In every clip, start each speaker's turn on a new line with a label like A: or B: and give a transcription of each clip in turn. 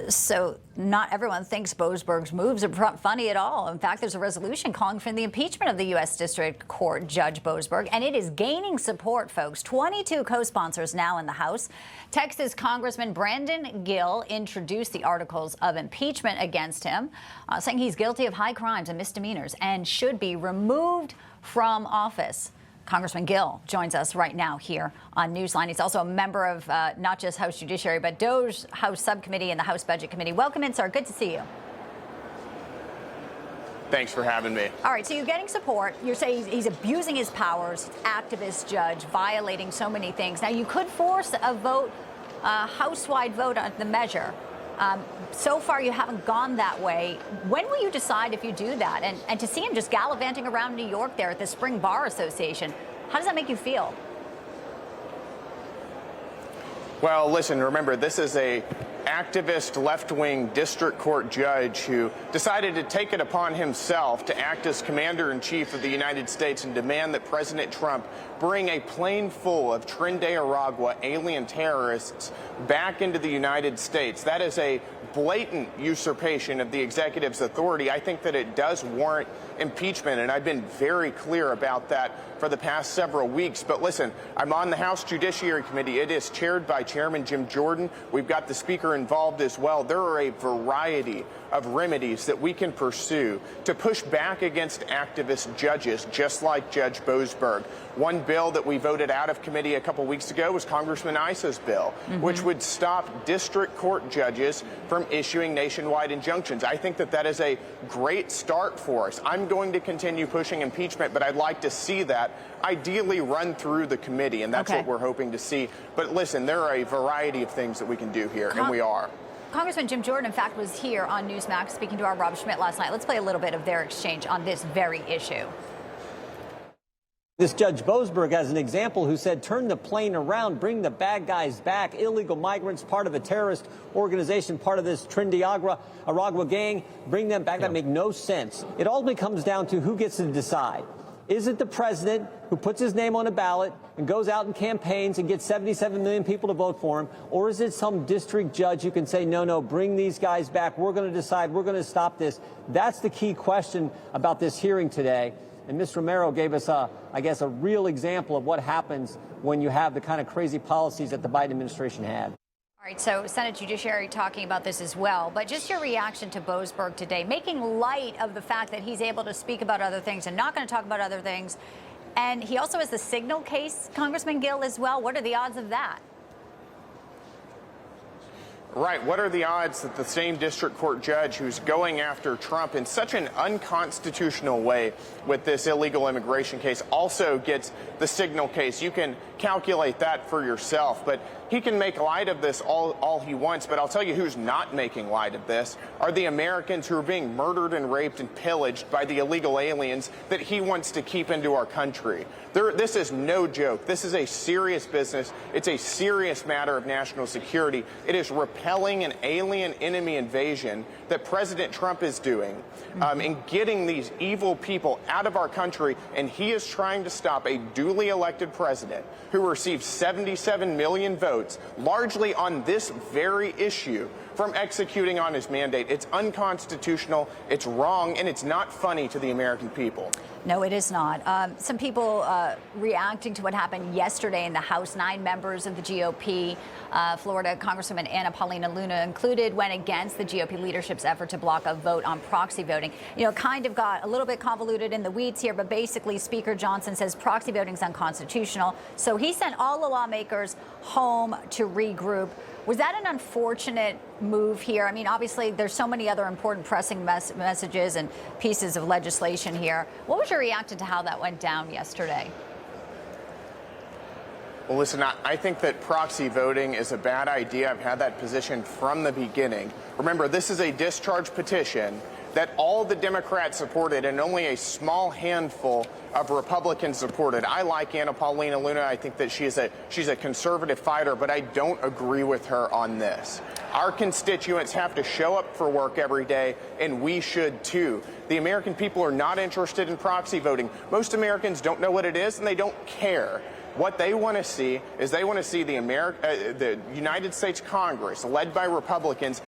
A: So not everyone thinks Boasberg's moves are funny at all. In fact, there's a resolution calling for the impeachment of the U.S. District Court Judge Boasberg, and it is gaining support, folks. 22 co-sponsors now in the House. Texas Congressman Brandon Gill introduced the articles of impeachment against him, saying he's guilty of high crimes and misdemeanors and should be removed from office. Congressman Gill joins us right now here on Newsline. He's also a member of not just House Judiciary, but DOJ's House Subcommittee and the House Budget Committee. Welcome in, sir. Good to see you.
B: Thanks for having me.
A: All right, so you're getting support. You're saying he's abusing his powers, activist judge, violating so many things. Now, you could force a vote, a House-wide vote on the measure. So far, you haven't gone that way. When will you decide if you do that? And to see him just gallivanting around New York there at the Spring Bar Association, how does that make you feel?
B: Well, listen, remember, this is a activist left-wing district court judge who decided to take it upon himself to act as commander-in-chief of the United States and demand that President Trump bring a plane full of Tren de Aragua alien terrorists back into the United States. That is a blatant usurpation of the executive's authority. I think that it does warrant impeachment, and I've been very clear about that for the past several weeks. But listen, I'm on the House Judiciary Committee. It is chaired by Chairman Jim Jordan. We've got the Speaker involved as well. There are a variety of remedies that we can pursue to push back against activist judges, just like Judge Boasberg. One bill that we voted out of committee a couple weeks ago was Congressman Issa's bill, which would stop district court judges from issuing nationwide injunctions. I think that that is a great start for us. I'm going to continue pushing impeachment, but I'd like to see that ideally run through the committee, and that's what we're hoping to see. But listen, there are a variety of things that we can do here, and we are.
A: Congressman Jim Jordan, in fact, was here on Newsmax speaking to our Rob Schmidt last night. Let's play a little bit of their exchange on this very issue.
C: This Judge Boasberg, as an example, who said, turn the plane around, bring the bad guys back, illegal migrants, part of a terrorist organization, part of this Tren de Aragua gang, bring them back. That makes no sense. It ultimately comes down to who gets to decide. Is it the president who puts his name on a ballot and goes out and campaigns and gets 77 million people to vote for him? Or is it some district judge who can say, no, bring these guys back. We're going to decide. We're going to stop this. That's the key question about this hearing today. And Ms. Romero gave us, I guess, a real example of what happens when you have the kind of crazy policies that the Biden administration had.
A: All right, so Senate Judiciary talking about this as well. But just your reaction to Boasberg today, making light of the fact that he's able to speak about other things and not going to talk about other things. And he also has the signal case, Congressman Gill, as well. What are the odds of that?
B: Right. What are the odds that the same district court judge who's going after Trump in such an unconstitutional way with this illegal immigration case also gets the signal case? You can calculate that for yourself, but he can make light of this all he wants. But I'll tell you who's not making light of this are the Americans who are being murdered and raped and pillaged by the illegal aliens that he wants to keep into our country. This is no joke. This is a serious business. It's a serious matter of national security. It is repelling an alien enemy invasion that President Trump is doing and getting these evil people out of our country. And he is trying to stop a duly elected president who received 77 million votes, largely on this very issue, from executing on his mandate. It's unconstitutional, it's wrong, and it's not funny to the American people.
A: No, it is not. Some people reacting to what happened yesterday in the House. 9 members of the GOP, Florida Congresswoman Anna Paulina Luna included, went against the GOP leadership's effort to block a vote on proxy voting. You know, kind of got a little bit convoluted in the weeds here, but basically Speaker Johnson says proxy voting is unconstitutional. So he sent all the lawmakers home to regroup. Was that an unfortunate move here? I mean, obviously, there's so many other important pressing messages and pieces of legislation here. What was your reaction to how that went down yesterday?
B: Well, listen, I think that proxy voting is a bad idea. I've had that position from the beginning. Remember, this is a discharge petition that all the Democrats supported and only a small handful of Republicans supported. I like Anna Paulina Luna. I think that she's a conservative fighter, but I don't agree with her on this. Our constituents have to show up for work every day, and we should too. The American people are not interested in proxy voting. Most Americans don't know what it is, and they don't care. What they want to see is they want to see the United States Congress, led by Republicans,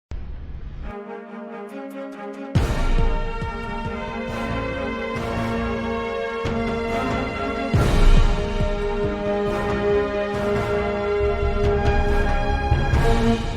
D: News.